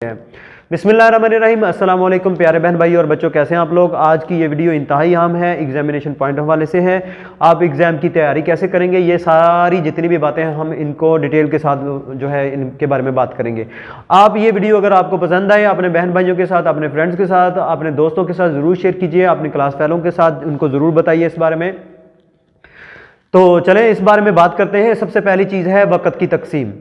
है। बिस्मिल्लाहिर्रहमानिर्रहीम, अस्सलाम वालेकुम प्यारे बहन भाई और बच्चों, कैसे हैं आप लोग। आज की ये वीडियो इंतहाई अहम है, एग्जामिनेशन पॉइंट हवाले से है। आप एग्ज़ाम की तैयारी कैसे करेंगे, ये सारी जितनी भी बातें हैं हम इनको डिटेल के साथ जो है इनके बारे में बात करेंगे। आप ये वीडियो अगर आपको पसंद आए, अपने बहन भाइयों के साथ, अपने फ्रेंड्स के साथ, अपने दोस्तों के साथ ज़रूर शेयर कीजिए, अपनी क्लास फेलों के साथ उनको ज़रूर बताइए इस बारे में। तो चलें इस बारे में बात करते हैं। सबसे पहली चीज़ है वक़्त की तकसीम।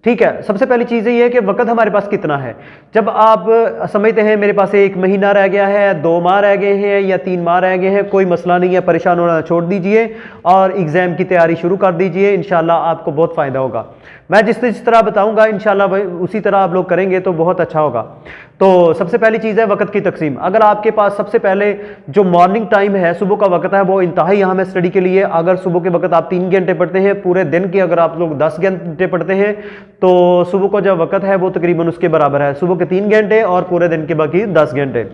ठीक है, सबसे पहली चीज़ ये है कि वक़्त हमारे पास कितना है। जब आप समझते हैं मेरे पास 1 महीना रह गया है, 2 माह रह गए हैं या 3 माह रह गए हैं, कोई मसला नहीं है, परेशान होना छोड़ दीजिए और एग्ज़ाम की तैयारी शुरू कर दीजिए। इंशाल्लाह आपको बहुत फ़ायदा होगा। मैं जिस तरह बताऊंगा इंशाल्लाह उसी तरह आप लोग करेंगे तो बहुत अच्छा होगा। तो सबसे पहली चीज़ है वक़्त की तकसीम। अगर आपके पास सबसे पहले जो मॉर्निंग टाइम है, सुबह का वक़्त है, वो इंतहाई अहम है स्टडी के लिए। अगर सुबह के वक़्त आप 3 घंटे पढ़ते हैं, पूरे दिन के अगर आप लोग 10 घंटे पढ़ते हैं तो सुबह का जो वक़्त है वो तकरीबन उसके बराबर है, सुबह के 3 घंटे और पूरे दिन के बाकी 10 घंटे।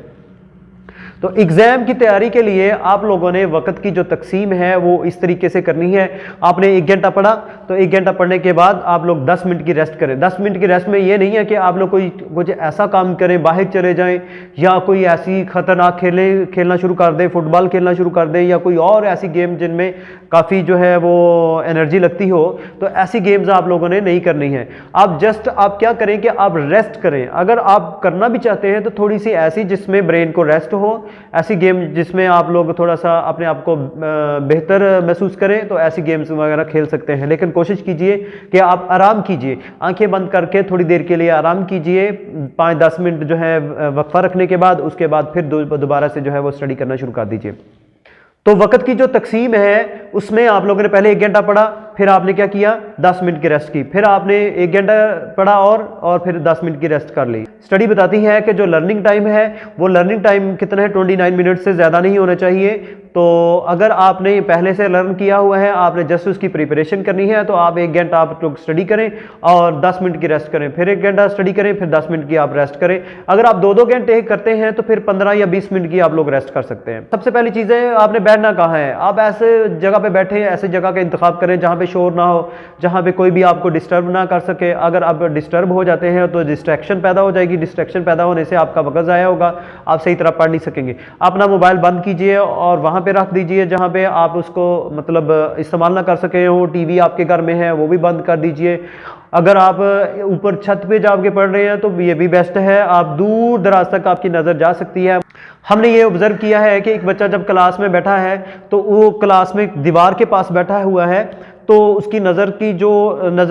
तो एग्ज़ाम की तैयारी के लिए आप लोगों ने वक़्त की जो तकसीम है वो इस तरीके से करनी है। आपने 1 घंटा पढ़ा तो 1 घंटा पढ़ने के बाद आप लोग 10 मिनट की रेस्ट करें। 10 मिनट की रेस्ट में ये नहीं है कि आप लोग कुछ ऐसा काम करें, बाहर चले जाएं या कोई ऐसी ख़तरनाक खेलना शुरू कर दें, फुटबॉल खेलना शुरू कर दें या कोई और ऐसी गेम जिनमें काफ़ी जो है वो एनर्जी लगती हो। तो ऐसी गेम्स आप लोगों ने नहीं करनी है। आप क्या करें कि आप रेस्ट करें। अगर आप करना भी चाहते हैं तो थोड़ी सी ऐसी जिसमें ब्रेन को रेस्ट हो, ऐसी गेम जिसमें आप लोग थोड़ा सा अपने आप को बेहतर महसूस करें, तो ऐसी गेम्स वगैरह खेल सकते हैं। लेकिन कोशिश कीजिए कि आप आराम कीजिए, आंखें बंद करके थोड़ी देर के लिए आराम कीजिए। 5-10 मिनट जो है वक्फा रखने के बाद उसके बाद फिर दोबारा से जो है वो स्टडी करना शुरू कर दीजिए। तो वक़्त की जो तकसीम है उसमें आप लोगों ने पहले 1 घंटा पढ़ा, फिर आपने क्या किया 10 मिनट की रेस्ट की, फिर आपने 1 घंटा पढ़ा और फिर 10 मिनट की रेस्ट कर ली। स्टडी बताती है कि जो लर्निंग टाइम है वो लर्निंग टाइम कितना है, 29 मिनट से ज़्यादा नहीं होना चाहिए। तो अगर आपने पहले से लर्न किया हुआ है, आपने जस्ट उसकी प्रिपरेशन करनी है, तो आप 1 घंटा आप लोग स्टडी करें और 10 मिनट की रेस्ट करें, फिर 1 घंटा स्टडी करें, फिर 10 मिनट की आप रेस्ट करें। अगर आप 2-2 घंटे करते हैं तो फिर 15 या 20 मिनट की आप लोग रेस्ट कर सकते हैं। सबसे पहली चीज़ है आपने बैठना कहाँ है। आप ऐसे जगह पे बैठे, ऐसे जगह का इंतखाब करें जहाँ पे शोर ना हो, जहाँ पे कोई भी आपको डिस्टर्ब ना कर सके। अगर आप डिस्टर्ब हो जाते हैं तो डिस्ट्रैक्शन पैदा हो जाएगी, डिस्ट्रैक्शन पैदा होने से आपका वक़्त ज़ाया होगा, आप सही तरह पढ़ नहीं सकेंगे। अपना मोबाइल बंद कीजिए और वहाँ पे रख दीजिए जहाँ पे आप उसको मतलब इस्तेमाल ना कर सके हो। टीवी आपके घर में है वो भी बंद कर दीजिए। अगर आप ऊपर छत पे जाके पढ़ रहे हैं तो ये भी बेस्ट है, आप दूर दराज तक आपकी नज़र जा सकती है। हमने ये ऑब्जर्व किया है कि एक बच्चा जब क्लास में बैठा है तो वो क्लास में दीवार के पास बैठा हुआ है तो उसकी नज़र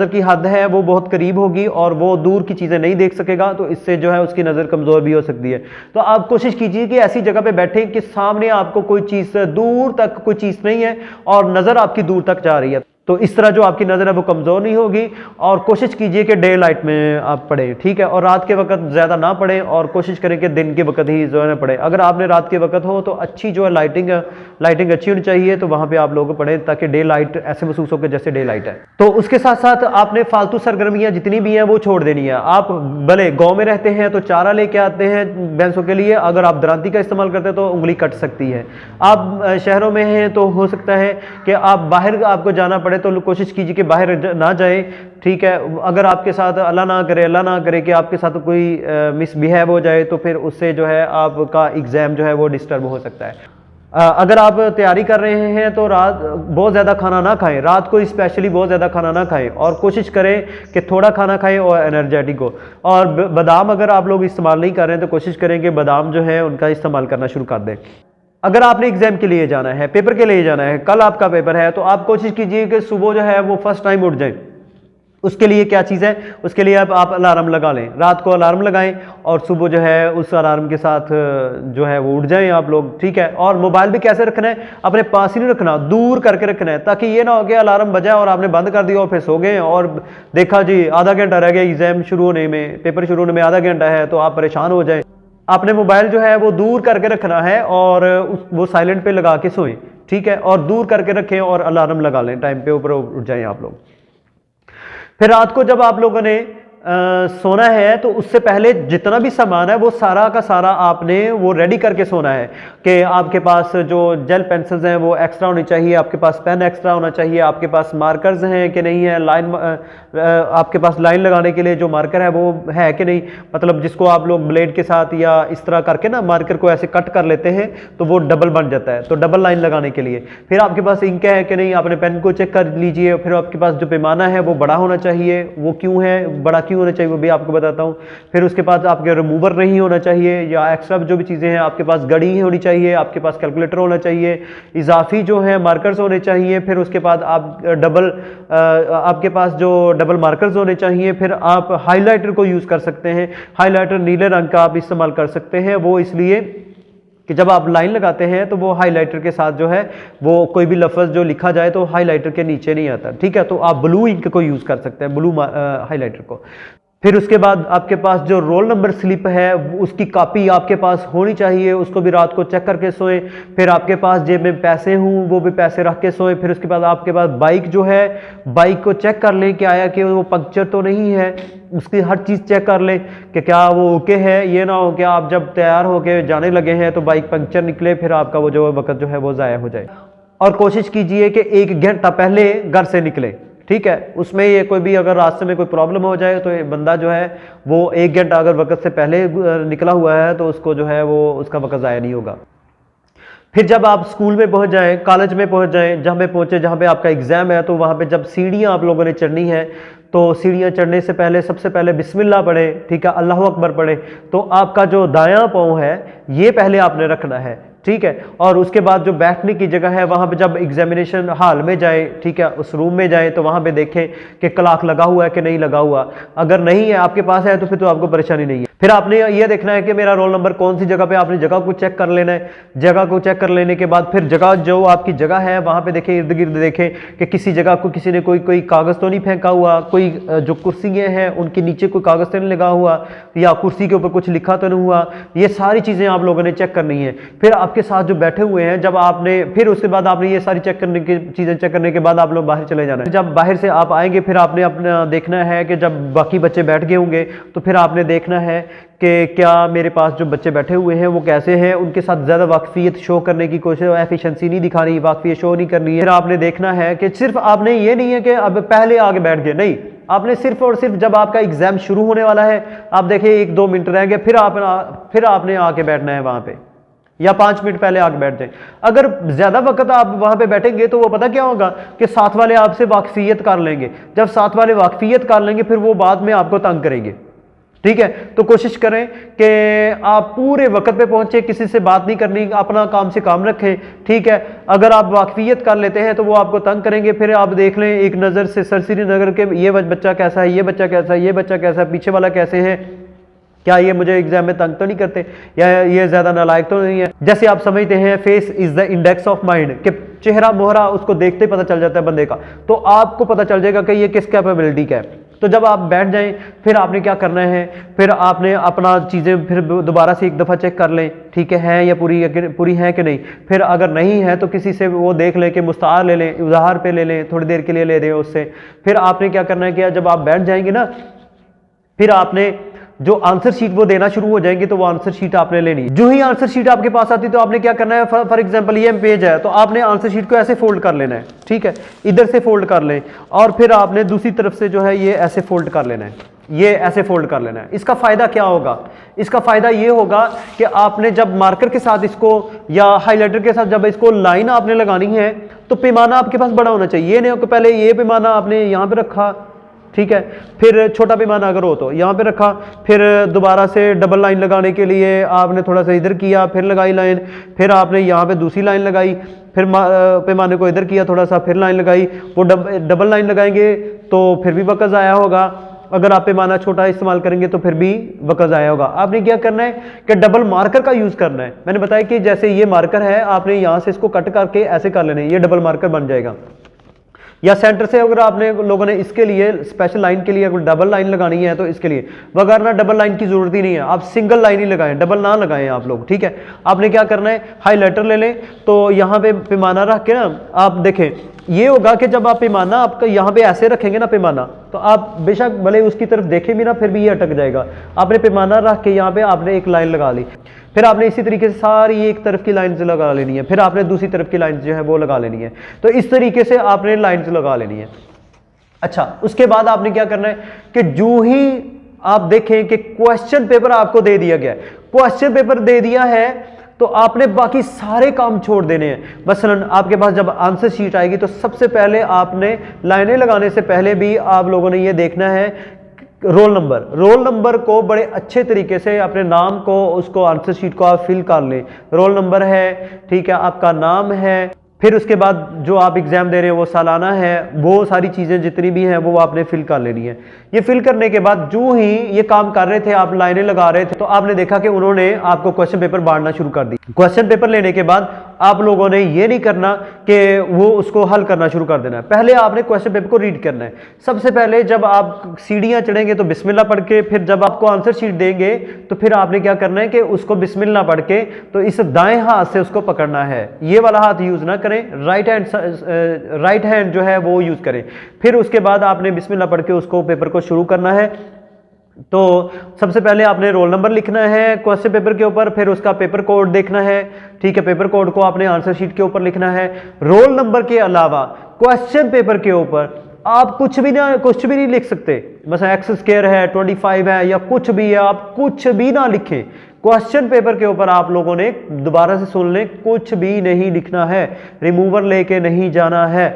की हद है वो बहुत करीब होगी और वो दूर की चीज़ें नहीं देख सकेगा, तो इससे जो है उसकी नज़र कमज़ोर भी हो सकती है। तो आप कोशिश कीजिए कि ऐसी जगह पे बैठें कि सामने आपको कोई चीज़, दूर तक कोई चीज़ नहीं है और नज़र आपकी दूर तक जा रही है। तो इस तरह जो आपकी नज़र है वो कमज़ोर नहीं होगी। और कोशिश कीजिए कि डे लाइट में आप पढ़ें, ठीक है, और रात के वक्त ज़्यादा ना पढ़ें और कोशिश करें कि दिन के वक्त ही जो है ना पढ़ें। अगर आपने रात के वक्त हो तो अच्छी जो है लाइटिंग अच्छी होनी चाहिए, तो वहाँ पे आप लोग पढ़ें ताकि डे लाइट ऐसे महसूस हो कि जैसे डे लाइट है। तो उसके साथ साथ आपने फालतू सरगर्मियाँ जितनी भी हैं वो छोड़ देनी है। आप भले गाँव में रहते हैं तो चारा लेके आते हैं भैंसों के लिए, अगर आप दरांती का इस्तेमाल करते हैं तो उंगली कट सकती है। आप शहरों में हैं तो हो सकता है कि आप बाहर आपको जाना पड़े, तो कोशिश कीजिए कि बाहर ना जाए, ठीक है। अगर आपके साथ अल्लाह ना करे कि आपके साथ कोई मिसबिहेव हो जाए तो फिर उससे जो है आपका एग्ज़ाम जो है वो डिस्टर्ब हो सकता है। अगर आप तैयारी कर रहे हैं तो रात बहुत ज़्यादा खाना ना खाएं, रात को स्पेशली बहुत ज़्यादा खाना ना खाएं और कोशिश करें कि थोड़ा खाना खाएं और एनर्जेटिक हो। और बादाम अगर आप लोग इस्तेमाल नहीं कर रहे हैं तो कोशिश करें कि बादाम जो है उनका इस्तेमाल करना शुरू कर दें। अगर आपने एग्जाम के लिए जाना है, पेपर के लिए जाना है, कल आपका पेपर है, तो आप कोशिश कीजिए कि सुबह जो है वो फर्स्ट टाइम उठ जाएं। उसके लिए क्या चीज़ है, उसके लिए आप अलार्म लगा लें, रात को अलार्म लगाएं और सुबह जो है उस अलार्म के साथ जो है वो उठ जाएं आप लोग, ठीक है। और मोबाइल भी कैसे रखना है, अपने पास ही नहीं रखना, दूर करके रखना है, ताकि ये ना हो कि अलार्म बजा और आपने बंद कर दिया और फिर सो गए और देखा जी आधा घंटा रह गया एग्जाम शुरू होने में, पेपर शुरू होने में आधा घंटा है, तो आप परेशान हो जाएं। आपने मोबाइल जो है वो दूर करके रखना है और वो साइलेंट पे लगा के सोएं, ठीक है, और दूर करके रखें और अलार्म लगा लें, टाइम पे ऊपर उठ जाएं आप लोग। फिर रात को जब आप लोगों ने सोना है तो उससे पहले जितना भी सामान है वो सारा का सारा आपने वो रेडी करके सोना है कि आपके पास जो जेल पेंसिल्स हैं वो एक्स्ट्रा होनी चाहिए, आपके पास पेन एक्स्ट्रा होना चाहिए, आपके पास मार्कर्स हैं कि नहीं है, लाइन आपके पास लाइन लगाने के लिए जो मार्कर है वो है कि नहीं, मतलब जिसको आप लोग ब्लेड के साथ या इस तरह करके ना मार्कर को ऐसे कट कर लेते हैं तो वो डबल बन जाता है, तो डबल लाइन लगाने के लिए। फिर आपके पास इंक है कि नहीं, आपने पेन को चेक कर लीजिए। फिर आपके पास जो पैमाना है वो बड़ा होना चाहिए, वो क्यों है बड़ा क्यों होना चाहिए वो भी आपको बताता हूँ। फिर उसके बाद आपके रिमूवर नहीं होना चाहिए या एक्स्ट्रा जो भी चीज़ें हैं, आपके पास घड़ी होनी चाहिए, आपके पास कैलकुलेटर होना चाहिए, इजाफी जो है मार्कर्स होने चाहिए। फिर उसके बाद आप आपके पास जो डबल मार्कर्स होने चाहिए। फिर आप हाइलाइटर को यूज़ कर सकते हैं, हाइलाइटर नीले रंग का आप इस्तेमाल कर सकते हैं, वो इसलिए कि जब आप लाइन लगाते हैं तो वो हाइलाइटर के साथ जो है वो कोई भी लफ्ज़ जो लिखा जाए तो हाइलाइटर के नीचे नहीं आता, ठीक है। तो आप ब्लू इंक को यूज़ कर सकते हैं, ब्लू हाइलाइटर को। फिर उसके बाद आपके पास जो रोल नंबर स्लिप है उसकी कॉपी आपके पास होनी चाहिए, उसको भी रात को चेक करके सोएं। फिर आपके पास जेब में पैसे हों वो भी पैसे रख के सोएं। फिर उसके बाद आपके पास बाइक जो है, बाइक को चेक कर लें कि आया कि वो पंक्चर तो नहीं है, उसकी हर चीज़ चेक कर लें कि क्या वो ओके है। ये ना हो कि आप जब तैयार होके जाने लगे हैं तो बाइक पंक्चर निकले, फिर आपका वो जो वक्त जो है वो ज़ाया हो जाए। और कोशिश कीजिए कि 1 घंटा पहले घर से निकले, ठीक है। उसमें ये कोई भी अगर रास्ते में कोई प्रॉब्लम हो जाए तो ये बंदा जो है वो 1 घंटा अगर वक्त से पहले निकला हुआ है तो उसको जो है वो उसका वक्त ज़ाया नहीं होगा। फिर जब आप स्कूल में पहुंच जाएं, कॉलेज में पहुंच जाएं, जहाँ पे पहुंचे जहाँ पे आपका एग्ज़ाम है, तो वहाँ पे जब सीढ़ियाँ आप लोगों ने चढ़नी है तो सीढ़ियाँ चढ़ने से पहले सबसे पहले बिस्मिल्लाह पढ़े, ठीक है, अल्लाह अकबर पढ़े। तो आपका जो दायां पाँव है ये पहले आपने रखना है, ठीक है। और उसके बाद जो बैठने की जगह है वहाँ पे जब एग्जामिनेशन हॉल में जाए, ठीक है, उस रूम में जाए तो वहाँ पे देखें कि क्लॉक लगा हुआ है कि नहीं लगा हुआ। अगर नहीं है आपके पास है तो फिर तो आपको परेशानी नहीं है। फिर आपने ये देखना है कि मेरा रोल नंबर कौन सी जगह पे, आपने जगह को चेक कर लेना है। जगह को चेक कर लेने के बाद फिर जगह जो आपकी जगह है वहाँ पे देखें, इर्द गिर्द देखें कि किसी जगह को किसी ने कोई कागज़ तो नहीं फेंका हुआ, कोई जो कुर्सियाँ हैं उनके नीचे कोई कागज़ तो नहीं लगा हुआ, या कुर्सी के ऊपर कुछ लिखा तो नहीं हुआ। ये सारी चीज़ें आप लोगों ने चेक करनी है। फिर आपके साथ जो बैठे हुए हैं, जब आपने फिर उसके बाद आपने ये सारी चेक करने की चीज़ें चेक करने के बाद आप लोग बाहर चले जाना है। जब बाहर से आप आएंगे फिर आपने अपना देखना है कि जब बाकी बच्चे बैठ गए होंगे तो फिर आपने देखना है कि क्या मेरे पास जो बच्चे बैठे हुए हैं वो कैसे हैं, उनके साथ ज़्यादा वाकफियत शो करने की कोशिश, एफिशिएंसी नहीं दिखानी, वाकफियत शो नहीं करनी है। फिर आपने देखना है कि सिर्फ आपने ये नहीं है कि अब पहले आगे बैठ गए, नहीं, आपने सिर्फ और सिर्फ जब आपका एग्जाम शुरू होने वाला है, आप देखिए 1-2 मिनट रह गए, फिर आपने आके बैठना है वहाँ पे, या 5 मिनट पहले आके बैठ जाए। अगर ज्यादा वक्त आप वहां पे बैठेंगे तो वो पता क्या होगा कि साथ वाले आपसे वाकफियत कर लेंगे। जब साथ वाले वाकफियत कर लेंगे फिर वो बाद में आपको तंग करेंगे, ठीक है। तो कोशिश करें कि आप पूरे वक्त पे पहुंचे, किसी से बात नहीं करनी, अपना काम से काम रखें, ठीक है। अगर आप वाकफियत कर लेते हैं तो वो आपको तंग करेंगे। फिर आप देख लें एक नज़र से सरसरी नज़र के, ये बच्चा कैसा है, ये बच्चा कैसा है, ये बच्चा कैसा है, पीछे वाला कैसे है, क्या ये मुझे एग्जाम में तंग तो नहीं करते, या ये ज्यादा नालायक तो नहीं है। जैसे आप समझते हैं face is the index of mind, कि चेहरा मोहरा उसको देखते ही पता चल जाता है बंदे का, तो आपको पता चल जाएगा कि ये किस कैपेबिलिटी का है। तो जब आप बैठ जाएं फिर आपने क्या करना है, फिर आपने अपना चीज़ें फिर दोबारा से एक दफ़ा चेक कर लें, ठीक है या पूरी है कि नहीं। फिर अगर नहीं है तो किसी से वो देख लें कि मुस्तार ले लें, उधार पे ले लें, थोड़ी देर के लिए ले दें उससे। फिर आपने क्या करना है कि जब आप बैठ जाएंगे ना, फिर आपने जो आंसर शीट वो देना शुरू हो जाएंगे तो वो आंसर शीट आपने लेनी है। जो ही आंसर शीट आपके पास आती है तो आपने क्या करना है, फॉर एग्जांपल ये पेज है तो आपने आंसर शीट को ऐसे फोल्ड कर लेना है, ठीक है, इधर से फोल्ड कर लें, और फिर आपने दूसरी तरफ से जो है ये ऐसे फोल्ड कर लेना है, ये ऐसे फोल्ड कर लेना है। इसका फायदा क्या होगा, इसका फायदा ये होगा कि आपने जब मार्कर के साथ इसको या हाईलाइटर के साथ जब इसको लाइन आपने लगानी है तो पैमाना आपके पास बड़ा होना चाहिए। ये नहीं हो कि पहले ये पैमाना आपने यहाँ पे रखा, ठीक है, फिर छोटा पैमाना अगर हो तो यहाँ पे रखा, फिर दोबारा से डबल लाइन लगाने के लिए आपने थोड़ा सा इधर किया, फिर लगाई लाइन, फिर आपने यहाँ पे दूसरी लाइन लगाई, फिर पैमाने को इधर किया थोड़ा सा, फिर लाइन लगाई। वो डबल लाइन लगाएंगे तो फिर भी वक्त ज़ाया होगा। अगर आप पैमाना छोटा इस्तेमाल करेंगे तो फिर भी वक्त ज़ाया होगा। आपने क्या करना है कि डबल मार्कर का यूज़ करना है। मैंने बताया कि जैसे ये मार्कर है, आपने यहाँ से इसको कट करके ऐसे कर लेना है, ये डबल मार्कर बन जाएगा। या सेंटर से अगर आपने लोगों ने इसके लिए स्पेशल लाइन के लिए अगर डबल लाइन लगानी है तो इसके लिए, वगैरह डबल लाइन की जरूरत ही नहीं है, आप सिंगल लाइन ही लगाएं, डबल ना लगाएं आप लोग, ठीक है। आपने क्या करना है, हाईलाइटर ले लें, तो यहाँ पे पैमाना रख के ना आप देखें ये होगा कि जब आप पैमाना आपका यहाँ पे ऐसे रखेंगे ना पैमाना, तो आप बेशक भले उसकी तरफ देखें भी ना, फिर भी ये अटक जाएगा। आपने पैमाना रख के यहाँ पे आपने एक लाइन लगा ली, फिर आपने इसी तरीके से सारी एक तरफ की लाइन लगा लेनी है, फिर आपने दूसरी तरफ की लाइन जो है वो लगा लेनी है। तो इस तरीके से आपने लाइन लगा लेनी है। अच्छा, उसके बाद आपने क्या करना है कि जो ही आप देखें कि क्वेश्चन पेपर आपको दे दिया गया है, क्वेश्चन पेपर दे दिया है, तो आपने बाकी सारे काम छोड़ देने हैं। मसलन आपके पास जब आंसर शीट आएगी तो सबसे पहले आपने लाइनें लगाने से पहले भी आप लोगों ने ये देखना है रोल नंबर को बड़े अच्छे तरीके से अपने नाम को, उसको आंसर शीट को आप फिल कर लें। रोल नंबर है, ठीक है, आपका नाम है, फिर उसके बाद जो आप एग्जाम दे रहे हैं वो सालाना है, वो सारी चीज़ें जितनी भी हैं वो आपने फिल कर लेनी है। ये फिल करने के बाद जो ही ये काम कर रहे थे, आप लाइनें लगा रहे थे, तो आपने देखा कि उन्होंने आपको क्वेश्चन पेपर बांटना शुरू कर दी। क्वेश्चन पेपर लेने के बाद आप लोगों ने ये नहीं करना कि वो उसको हल करना शुरू कर देना है, पहले आपने क्वेश्चन पेपर को रीड करना है। सबसे पहले जब आप सीढ़ियाँ चढ़ेंगे तो बिस्मिल्लाह पढ़ के, फिर जब आपको आंसर शीट देंगे तो फिर आपने क्या करना है कि उसको बिस्मिल्लाह पढ़ के, तो इस दाएं हाथ से उसको पकड़ना है, ये वाला हाथ यूज ना करें, राइट हैंड जो है वो यूज करें। फिर उसके बाद आपने बिस्मिल्लाह पढ़ के उसको पेपर को शुरू करना है। तो सबसे पहले आपने रोल नंबर लिखना है क्वेश्चन पेपर के ऊपर, फिर उसका पेपर कोड देखना है, ठीक है, पेपर कोड को आपने आंसर शीट के ऊपर लिखना है। रोल नंबर के अलावा क्वेश्चन पेपर के ऊपर आप कुछ भी नहीं लिख सकते। मतलब एक्स स्क्वायर है, 25 है, या कुछ भी है, आप कुछ भी ना लिखें। क्वेश्चन पेपर के ऊपर आप लोगों ने दोबारा से सुन लें, कुछ भी नहीं लिखना है, रिमूवर लेके नहीं जाना है,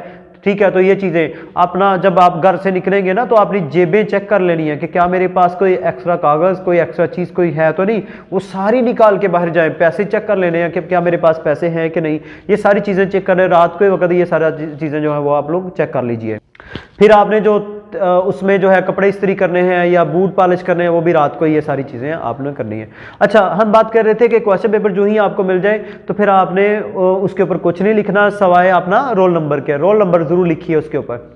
ठीक है। तो ये चीज़ें अपना, जब आप घर से निकलेंगे ना तो अपनी जेबें चेक कर लेनी है कि क्या मेरे पास कोई एक्स्ट्रा कागज़, कोई एक्स्ट्रा चीज़ कोई है तो नहीं, वो सारी निकाल के बाहर जाएं। पैसे चेक कर लेने हैं कि क्या मेरे पास पैसे हैं कि नहीं, ये सारी चीज़ें चेक कर रहे हैं रात के वक्त, ये सारी चीज़ें जो है वो आप लोग चेक कर लीजिए। फिर आपने जो उसमें जो है कपड़े इस्त्री करने हैं या बूट पॉलिश करने हैं, वो भी रात को ये सारी चीज़ें आपने करनी है। अच्छा, हम बात कर रहे थे कि क्वेश्चन पेपर जो ही आपको मिल जाए तो फिर आपने उसके ऊपर कुछ नहीं लिखना सवाए अपना रोल नंबर के, रोल नंबर जरूर लिखिए उसके ऊपर।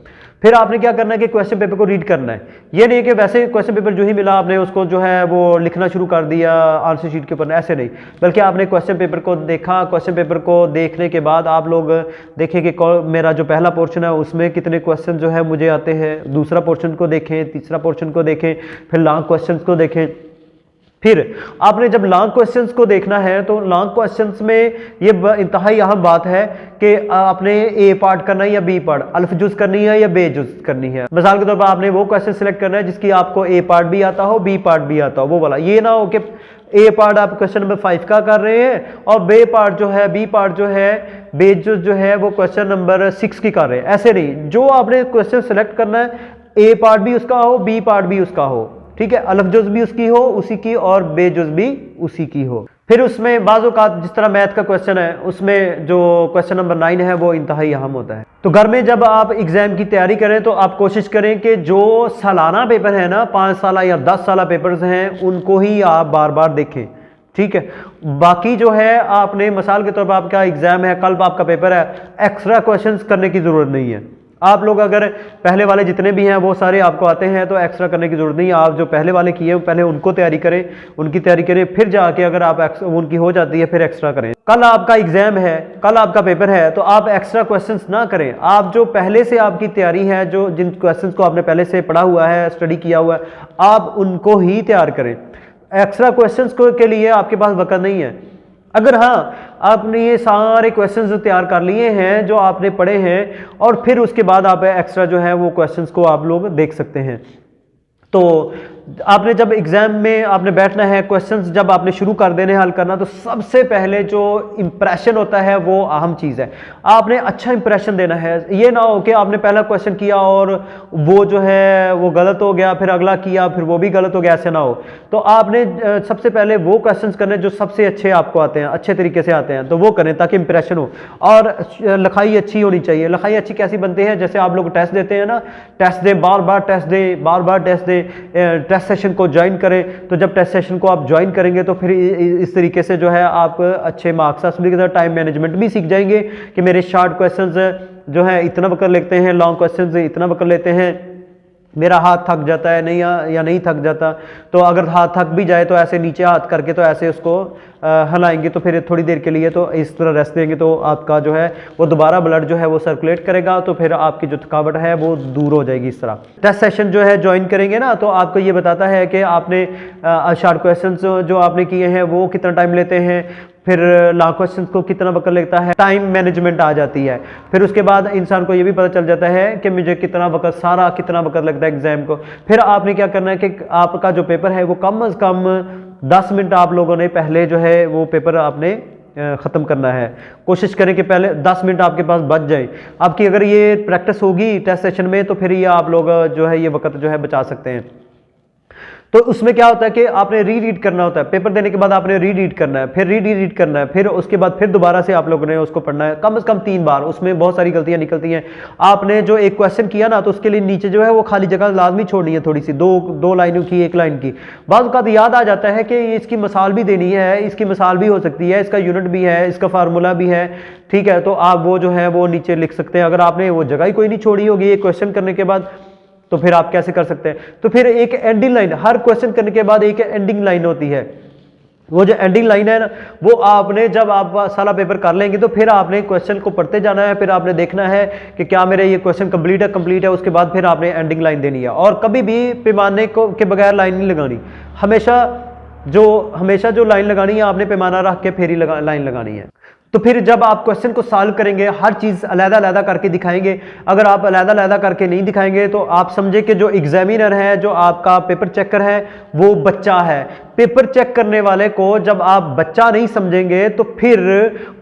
फिर आपने क्या करना है कि क्वेश्चन पेपर को रीड करना है। ये नहीं कि वैसे क्वेश्चन पेपर जो ही मिला आपने उसको जो है वो लिखना शुरू कर दिया आंसर शीट के ऊपर, ऐसे नहीं, बल्कि आपने क्वेश्चन पेपर को देखा। क्वेश्चन पेपर को देखने के बाद आप लोग देखें कि मेरा जो पहला पोर्शन है उसमें कितने क्वेश्चन जो है मुझे आते हैं, दूसरा पोर्शन को देखें, तीसरा पोर्शन को देखें, फिर लॉन्ग क्वेश्चन को देखें। फिर आपने जब लॉन्ग क्वेश्चंस को देखना है तो लॉन्ग क्वेश्चंस में ये इंतहाई अहम बात है कि आपने ए पार्ट करना है या बी पार्ट, अल्फ जुज करनी है या बे जुज करनी है। मिसाल के तौर पर आपने वो क्वेश्चन सिलेक्ट करना है जिसकी आपको ए पार्ट भी आता हो, बी पार्ट भी आता हो, वो वाला। ये ना हो कि ए पार्ट आप क्वेश्चन नंबर 5 का कर रहे हैं और बे पार्ट जो है, बी पार्ट जो है, बे जुज जो है वो क्वेश्चन नंबर 6 की कर रहे हैं, ऐसे नहीं। जो आपने क्वेश्चन सिलेक्ट करना है, ए पार्ट भी उसका हो, बी पार्ट भी उसका हो, ठीक है, अलफ जुज भी उसकी हो उसी की और बे जुज भी उसी की हो। फिर उसमें बाज़ औक़ात जिस तरह मैथ का क्वेश्चन है उसमें जो क्वेश्चन नंबर 9 है वो इंतहाई अहम होता है। तो घर में जब आप एग्जाम की तैयारी करें तो आप कोशिश करें कि जो सालाना पेपर है ना, 5 साल या 10 साल पेपर्स हैं, उनको ही आप बार बार देखें, ठीक है। बाकी जो है आपने मिसाल के तौर पर आपका एग्जाम है, कल आपका पेपर है, एक्स्ट्रा क्वेश्चंस करने की ज़रूरत नहीं है। आप लोग अगर पहले वाले जितने भी हैं वो सारे आपको आते हैं तो एक्स्ट्रा करने की जरूरत नहीं है। आप जो पहले वाले किए पहले उनको तैयारी करें, उनकी तैयारी करें, फिर जाके अगर आप उनकी हो जाती है फिर एक्स्ट्रा करें। कल आपका एग्जाम है, कल आपका पेपर है, तो आप एक्स्ट्रा क्वेश्चंस ना करें। आप जो पहले से आपकी तैयारी है, जो जिन क्वेश्चंस को आपने पहले से पढ़ा हुआ है, स्टडी किया हुआ है, आप उनको ही तैयार करें। एक्स्ट्रा क्वेश्चंस के लिए आपके पास वक्त नहीं है। अगर हाँ आपने ये सारे क्वेश्चंस तैयार कर लिए हैं जो आपने पढ़े हैं और फिर उसके बाद आप एक्स्ट्रा जो है वो क्वेश्चंस को आप लोग देख सकते हैं। तो आपने जब एग्जाम में आपने बैठना है, क्वेश्चंस जब आपने शुरू कर देने हल करना, तो सबसे पहले जो इंप्रेशन होता है वो अहम चीज़ है। आपने अच्छा इंप्रेशन देना है। ये ना हो कि आपने पहला क्वेश्चन किया और वो जो है वो गलत हो गया, फिर अगला किया फिर वो भी गलत हो गया, ऐसे ना हो। तो आपने सबसे पहले वो क्वेश्चंस करने जो सबसे अच्छे आपको आते हैं, अच्छे तरीके से आते हैं, तो वो करें ताकि इंप्रेशन हो। और लिखाई अच्छी होनी चाहिए। लिखाई अच्छी कैसी बनती है, जैसे आप लोग टेस्ट देते हैं ना, टेस्ट दें, बार बार टेस्ट दें, बार बार टेस्ट दें, टेस्ट सेशन को ज्वाइन करें। तो जब टेस्ट सेशन को आप ज्वाइन करेंगे तो फिर इस तरीके से जो है आप अच्छे मार्क्स हासिल के साथ टाइम मैनेजमेंट भी सीख जाएंगे कि मेरे शॉर्ट क्वेश्चंस जो है इतना वक्त लेते हैं, लॉन्ग क्वेश्चंस इतना वक्त लेते हैं। मेरा हाथ थक जाता है नहीं या नहीं थक जाता, तो अगर हाथ थक भी जाए तो ऐसे नीचे हाथ करके तो ऐसे उसको हिलाएंगे, तो फिर थोड़ी देर के लिए तो इस तरह रेस्ट देंगे, तो आपका जो है वो दोबारा ब्लड जो है वो सर्कुलेट करेगा, तो फिर आपकी जो थकावट है वो दूर हो जाएगी। इस तरह टेस्ट सेशन जो है ज्वाइन करेंगे ना, तो आपको ये बताता है कि आपने शॉर्ट क्वेश्चन जो आपने किए हैं वो कितना टाइम लेते हैं, फिर लॉन्ग क्वेश्चन को कितना वक्त लगता है, टाइम मैनेजमेंट आ जाती है। फिर उसके बाद इंसान को ये भी पता चल जाता है कि मुझे कितना वक्त लगता है एग्जाम को। फिर आपने क्या करना है कि आपका जो पेपर है वो कम से कम 10 मिनट आप लोगों ने पहले जो है वो पेपर आपने ख़त्म करना है। कोशिश करें कि पहले 10 मिनट आपके पास बच जाए। आपकी अगर ये प्रैक्टिस होगी टेस्ट सेशन में तो फिर ये आप लोग जो है ये वक्त जो है बचा सकते हैं। तो उसमें क्या होता है कि आपने रीड करना होता है, पेपर देने के बाद आपने रीड करना है, फिर रीड करना है, फिर उसके बाद फिर दोबारा से आप लोगों ने उसको पढ़ना है कम से कम 3 बार। उसमें बहुत सारी गलतियां निकलती हैं। आपने जो एक क्वेश्चन किया ना, तो उसके लिए नीचे जो है वो खाली जगह लाजमी छोड़नी है, थोड़ी सी, दो लाइनों की, 1 लाइन की। बाद का याद आ जाता है कि इसकी मिसाल भी देनी है, इसकी मिसाल भी हो सकती है, इसका यूनिट भी है, इसका फार्मूला भी है, ठीक है। तो आप वो जो है वो नीचे लिख सकते हैं। अगर आपने वो जगह ही कोई नहीं छोड़ी होगी एक क्वेश्चन करने के बाद, तो फिर आप कैसे कर सकते हैं। तो फिर एक एंडिंग लाइन, हर क्वेश्चन करने के बाद एक एंडिंग लाइन होती है। वो जो एंडिंग लाइन है ना, वो आपने जब आप सारा पेपर कर लेंगे तो फिर आपने क्वेश्चन को पढ़ते जाना है, फिर आपने देखना है कि क्या मेरे ये क्वेश्चन कंप्लीट है, उसके बाद फिर आपने एंडिंग लाइन देनी है। और कभी भी पैमाने को के बगैर लाइन नहीं लगानी, हमेशा जो लाइन लगानी है आपने पैमाना रख के फिर ही लाइन लगानी है। तो फिर जब आप क्वेश्चन को सॉल्व करेंगे, हर चीज़ अलग-अलग करके दिखाएंगे। अगर आप अलग-अलग करके नहीं दिखाएंगे तो आप समझे कि जो एग्जामिनर है, जो आपका पेपर चेकर है, वो बच्चा है। पेपर चेक करने वाले को जब आप बच्चा नहीं समझेंगे तो फिर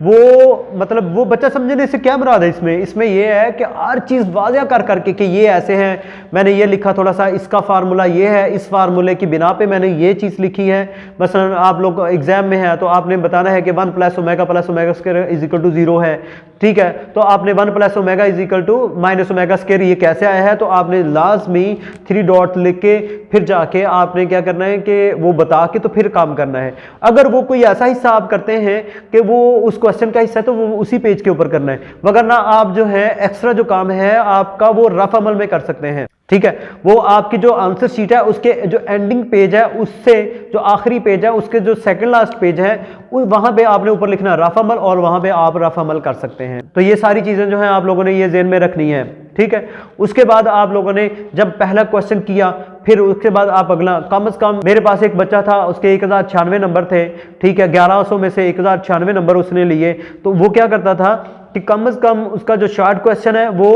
वो बच्चा समझने से क्या मुराद है इसमें ये है कि हर चीज़ वाज़िया कर करके कि ये ऐसे है, मैंने ये लिखा, थोड़ा सा इसका फार्मूला ये है, इस फार्मूले की बिना पे मैंने ये चीज़ लिखी है। मसलन आप लोग एग्जाम में है तो आपने बताना है कि 1 + ओमेगा स्क्वायर = 0 है, ठीक है। तो आपने 1 + ओमेगा - ओमेगा स्क्वायर ये कैसे आया है, तो आपने लाजमी 3 डॉट लिख के फिर जाके आपने क्या करना है कि वो बता के तो फिर काम करना है। अगर वो कोई ऐसा हिस्सा आप करते हैं कि वो उस क्वेश्चन का हिस्सा है तो वो उसी पेज के ऊपर करना है, वगरना आप जो है एक्स्ट्रा जो काम है आपका वो रफ अमल में कर सकते हैं, ठीक है। वो आपकी जो आंसर शीट है उसके जो एंडिंग पेज है उससे जो आखिरी पेज है उसके जो सेकंड लास्ट पेज है वहां पे आपने ऊपर लिखना रफ अमल, और वहां पे आप रफ अमल कर सकते हैं। तो ये सारी चीजें जो है आप लोगों ने ये ज़हन में रखनी है, ठीक है। उसके बाद आप लोगों ने जब पहला क्वेश्चन किया, फिर उसके बाद आप अगला, कम से कम मेरे पास एक बच्चा था, उसके 1096 नंबर थे, ठीक है। 1100 में से 1096 नंबर उसने लिए। तो वो क्या करता था कि कम से कम उसका जो शॉर्ट क्वेश्चन है वो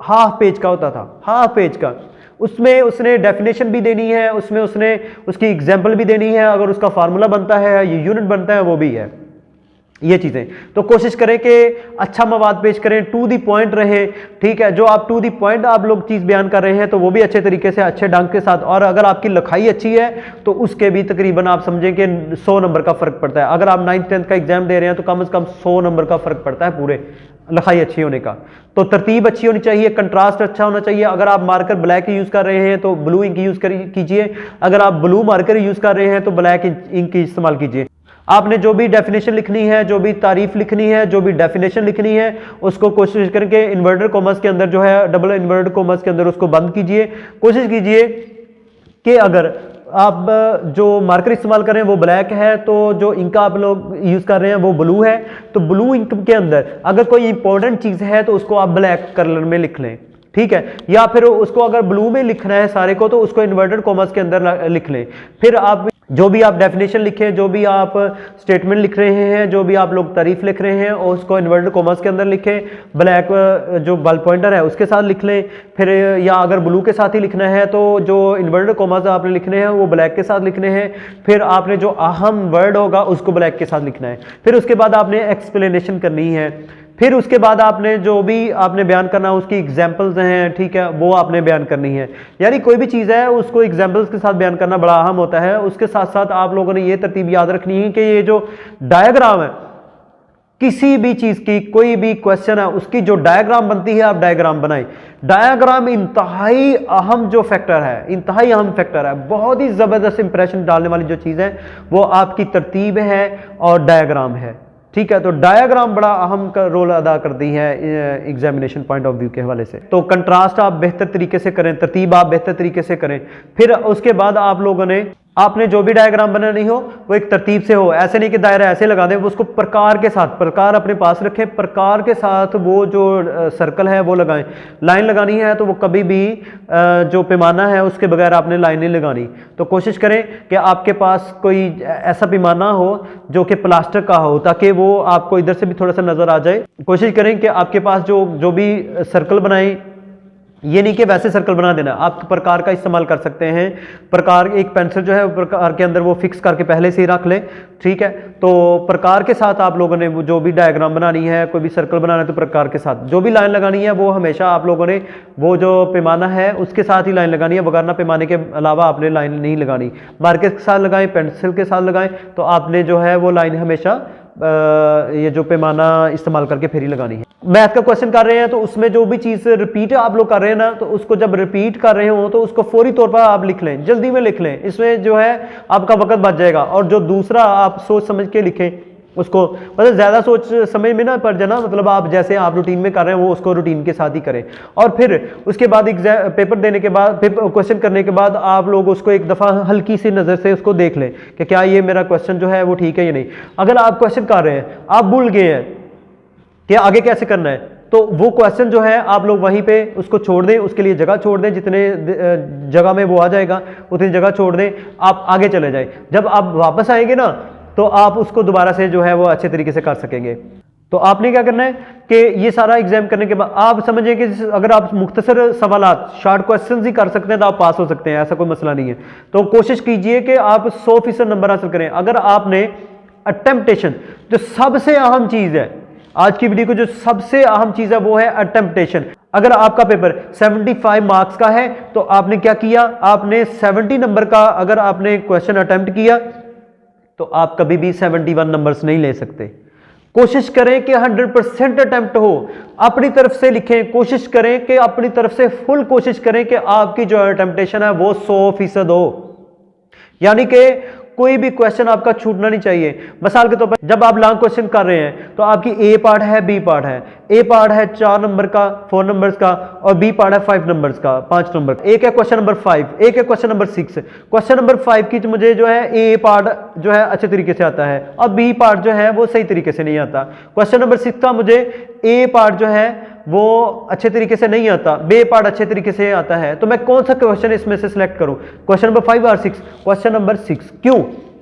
हाफ पेज का होता था, हाफ पेज का। उसमें उसने डेफिनेशन भी देनी है, उसमें उसने उसकी एग्जाम्पल भी देनी है, अगर उसका फार्मूला बनता है, ये यूनिट बनता है, वो भी है, ये चीज़ें। तो कोशिश करें कि अच्छा मवाद पेश करें, टू दी पॉइंट रहे, ठीक है। जो आप टू दी पॉइंट आप लोग चीज़ बयान कर रहे हैं तो वो भी अच्छे तरीके से, अच्छे ढंग के साथ। और अगर आपकी लिखाई अच्छी है तो उसके भी तकरीबन आप समझें कि 100 नंबर का फ़र्क पड़ता है। अगर आप 9th 10th का एग्जाम दे रहे हैं तो कम से कम 100 नंबर का फ़र्क पड़ता है पूरे लिखाई अच्छी होने का। तो तरतीब अच्छी होनी चाहिए, कंट्रास्ट अच्छा होना चाहिए। अगर आप मार्कर ब्लैक यूज़ कर रहे हैं तो ब्लू इंक यूज़ कीजिए, अगर आप ब्लू मार्कर यूज़ कर रहे हैं तो ब्लैक इंक की इस्तेमाल कीजिए। आपने जो भी डेफिनेशन लिखनी है, जो भी तारीफ लिखनी है, जो भी डेफिनेशन लिखनी है, उसको कोशिश करके इन्वर्टेड कॉमर्स के अंदर जो है, डबल इन्वर्टेड कॉमर्स के अंदर उसको बंद कीजिए। कोशिश कीजिए कि अगर आप जो मार्कर इस्तेमाल करें वो ब्लैक है, तो जो इंक आप लोग यूज़ कर रहे हैं वो ब्लू है, तो ब्लू इंक के अंदर अगर कोई इंपॉर्टेंट चीज़ है तो उसको आप ब्लैक कलर में लिख लें, ठीक है। या फिर उसको अगर ब्लू में लिखना है सारे को तो उसको इन्वर्टेड कॉमर्स के अंदर लिख लें। फिर आप जो भी आप डेफिनेशन लिखें, जो भी आप स्टेटमेंट लिख रहे हैं, जो भी आप लोग तारीफ लिख रहे हैं, और उसको इन्वर्टेड कॉमर्स के अंदर लिखें, ब्लैक जो बल पॉइंटर है उसके साथ लिख लें। फिर या अगर ब्लू के साथ ही लिखना है तो जो इन्वर्टेड कॉमर्स आपने लिखने हैं वो ब्लैक के साथ लिखने हैं। फिर आपने जो अहम वर्ड होगा उसको ब्लैक के साथ लिखना है। फिर उसके बाद आपने एक्सप्लेनेशन करनी है। फिर उसके बाद आपने जो भी आपने बयान करना है उसकी एग्जाम्पल्स हैं, ठीक है, वो आपने बयान करनी है। यानी कोई भी चीज़ है उसको एग्जाम्पल्स के साथ बयान करना बड़ा अहम होता है। उसके साथ साथ आप लोगों ने ये तरतीब याद रखनी है कि ये जो डायग्राम है, किसी भी चीज़ की, कोई भी क्वेश्चन है उसकी जो डायग्राम बनती है आप डायग्राम बनाएं। डायग्राम इंतहाई अहम जो फैक्टर है, इंतहाई अहम फैक्टर है, बहुत ही ज़बरदस्त इंप्रेशन डालने वाली जो चीज़ है वो आपकी तरतीब है और डायग्राम है, ठीक है, तो डायग्राम बड़ा अहम रोल अदा करती है एग्जामिनेशन पॉइंट ऑफ व्यू के हवाले से। तो कंट्रास्ट आप बेहतर तरीके से करें, तरतीब आप बेहतर तरीके से करें, फिर उसके बाद आप लोगों ने आपने जो भी डायग्राम बनानी हो वो एक तरतीब से हो। ऐसे नहीं कि दायरा ऐसे लगा दें, वो उसको प्रकार के साथ, प्रकार अपने पास रखें, प्रकार के साथ वो जो सर्कल है वो लगाएं। लाइन लगानी है तो वो कभी भी जो पैमाना है उसके बगैर आपने लाइन नहीं लगानी। तो कोशिश करें कि आपके पास कोई ऐसा पैमाना हो जो कि प्लास्टर का हो, ताकि वो आपको इधर से भी थोड़ा सा नजर आ जाए। कोशिश करें कि आपके पास जो भी सर्कल बनाए, ये नहीं कि वैसे सर्कल बना देना, आप प्रकार का इस्तेमाल कर सकते हैं। प्रकार एक पेंसिल जो है प्रकार के अंदर वो फिक्स करके पहले से ही रख लें, ठीक है। तो प्रकार के साथ आप लोगों ने जो भी डायग्राम बनानी है, कोई भी सर्कल बनाना है, तो प्रकार के साथ जो भी लाइन लगानी है वो हमेशा आप लोगों ने वो जो पैमाना है उसके साथ ही लाइन लगानी है, वरना पैमाने के अलावा आपने लाइन नहीं लगानी। मार्कर के साथ लगाएं, पेंसिल के साथ लगाएं, तो आपने जो है वो लाइन हमेशा ये जो पैमाना इस्तेमाल करके फिर ही लगानी है। मैथ का क्वेश्चन कर रहे हैं तो उसमें जो भी चीज़ रिपीट आप लोग कर रहे हैं ना, तो उसको जब रिपीट कर रहे हो तो उसको फौरी तौर पर आप लिख लें, जल्दी में लिख लें, इसमें जो है आपका वक्त बच जाएगा। और जो दूसरा आप सोच समझ के लिखें उसको, मतलब ज़्यादा सोच समझ में ना पड़ जाना, मतलब आप जैसे आप रूटीन में कर रहे हैं वो उसको रूटीन के साथ ही करें। और फिर उसके बाद एग्जाम पेपर देने के बाद, क्वेश्चन करने के बाद आप लोग उसको एक दफ़ा हल्की सी नज़र से उसको देख लें कि क्या ये मेरा क्वेश्चन जो है वो ठीक है या नहीं। अगर आप क्वेश्चन कर रहे हैं, आप भूल गए हैं कि आगे कैसे करना है, तो वो क्वेश्चन जो है आप लोग वहीं पे उसको छोड़ दें, उसके लिए जगह छोड़ दें, जितने जगह में वो आ जाएगा उतनी जगह छोड़ दें, आप आगे चले जाएं। जब आप वापस आएंगे ना तो आप उसको दोबारा से जो है वो अच्छे तरीके से कर सकेंगे। तो आपने क्या करना है कि ये सारा एग्जाम करने के बाद आप समझें कि अगर आप मुख्तसर सवालात, शॉर्ट क्वेश्चन ही कर सकते हैं तो आप पास हो सकते हैं, ऐसा कोई मसला नहीं है। तो कोशिश कीजिए कि आप 100% नंबर हासिल करें। अगर आपने अटेम्प्टेशन, जो सबसे अहम चीज़ है आज की वीडियो को, जो सबसे अहम चीज़ है वो है अटेम्प्टेशन। अगर आपका पेपर 75 मार्क्स का है तो आपने क्या किया, आपने 70 नंबर का अगर आपने क्वेश्चन अटेम्प्ट किया तो आप कभी भी 71 नंबर्स नहीं ले सकते। कोशिश करें कि 100% अटेम्प्ट हो, अपनी तरफ से लिखें, कोशिश करें कि अपनी तरफ से फुल कोशिश करें कि आपकी जो अटेम्प्टेशन है वो 100% हो, यानी कि कोई भी क्वेश्चन आपका छूटना नहीं चाहिए। मिसाल के तौर पर जब आप लॉन्ग क्वेश्चन कर रहे हैं तो आपकी ए पार्ट है, बी पार्ट है। ए पार्ट है 4 नंबर का, 4 नंबर्स का, और बी पार्ट है 5 नंबर्स का, 5 नंबर। एक है क्वेश्चन नंबर 5, एक है क्वेश्चन नंबर 6। क्वेश्चन नंबर 5 की मुझे जो है ए पार्ट जो है अच्छे तरीके से आता है और बी पार्ट जो है वो सही तरीके से नहीं आता। क्वेश्चन नंबर 6 का मुझे ए पार्ट जो है वो अच्छे तरीके से नहीं आता, बी पार्ट अच्छे तरीके से आता है। तो मैं कौन सा क्वेश्चन इसमें से सिलेक्ट करूं, क्वेश्चन नंबर 5 और 6? Question number 6। क्यों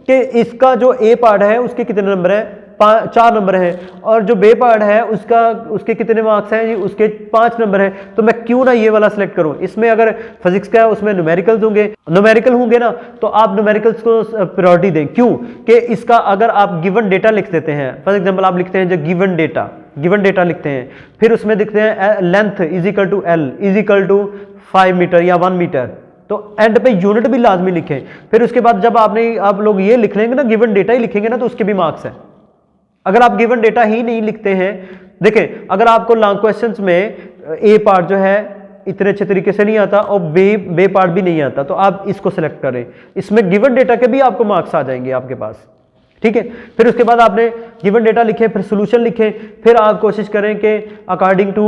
कि इसका जो ए पार्ट है उसके कितने नंबर है, 4 नंबर है, और जो बे पार्ट है उसके कितने मार्क्स हैं जी, उसके 5 नंबर है। तो मैं क्यों ना ये वाला सिलेक्ट करूं। इसमें अगर फिजिक्स का है उसमें न्यूमेरिकल्स होंगे ना, तो आप न्यूमेरिकल्स को प्रायोरिटी दें। क्यों कि इसका अगर आप गिवन डेटा लिख देते हैं, फॉर एग्जांपल आप लिखते हैं जो गिवन डेटा लिखते हैं, फिर उसमें लिखते हैं length is equal to L is equal to 5 metre या 1 मीटर, तो एंड पे यूनिट भी लाजमी लिखें। फिर उसके बाद जब आप लोग ये लिख लेंगे ना, गिवन डेटा ही लिखेंगे ना, तो उसके भी मार्क्स हैं। अगर आप गिवन डेटा ही नहीं लिखते हैं, देखें अगर आपको लॉन्ग क्वेश्चंस में ए पार्ट जो है इतने अच्छे तरीके से नहीं आता और बे पार्ट भी नहीं आता, तो आप इसको सेलेक्ट करें। इसमें गिवन डेटा के भी आपको मार्क्स आ जाएंगे आपके पास, ठीक है। फिर उसके बाद आपने गिवन डेटा लिखे, फिर सोल्यूशन लिखे, फिर आप कोशिश करें कि अकॉर्डिंग टू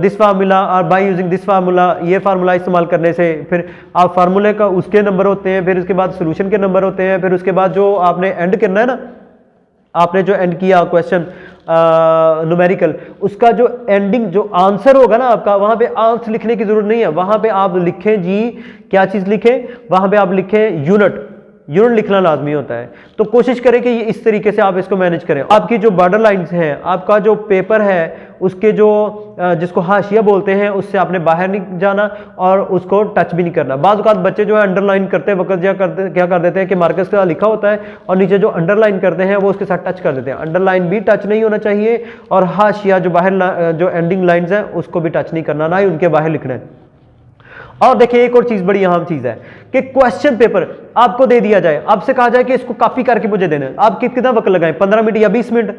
दिस फार्मूला और बाय यूजिंग दिस फार्मूला, ये फार्मूला इस्तेमाल करने से फिर आप फार्मूले का उसके नंबर होते हैं, फिर उसके बाद सोल्यूशन के नंबर होते हैं, फिर उसके बाद जो आपने एंड करना है ना, आपने जो एंड किया क्वेश्चन न्यूमेरिकल, उसका जो एंडिंग जो आंसर होगा ना आपका, वहां पे आंसर लिखने की जरूरत नहीं है, वहां पे आप लिखें जी, क्या चीज लिखें, वहां पे आप लिखें यूनिट लिखना लाजमी होता है। तो कोशिश करें कि इस तरीके से आप इसको मैनेज करें। आपकी जो बॉर्डर लाइंस हैं, आपका जो पेपर है, उसके जो जिसको हाशिया बोलते हैं, उससे आपने बाहर नहीं जाना और उसको टच भी नहीं करना। बाज़ औक़ात बच्चे जो है अंडरलाइन करते वक्त क्या कर देते हैं कि मार्कर्स का लिखा होता है और नीचे जो अंडरलाइन करते हैं वो उसके साथ टच कर देते हैं। अंडरलाइन भी टच नहीं होना चाहिए और हाशिया जो बाहर जो एंडिंग लाइन्स हैं उसको भी टच नहीं करना, ना ही उनके बाहर लिखना है। और देखिए एक और चीज बड़ी अहम चीज है कि क्वेश्चन पेपर आपको दे दिया जाए, आपसे कहा जाए कि इसको कॉपी करके मुझे देना है, आप कितना वक्त लगाएं, 15 मिनट या 20 मिनट,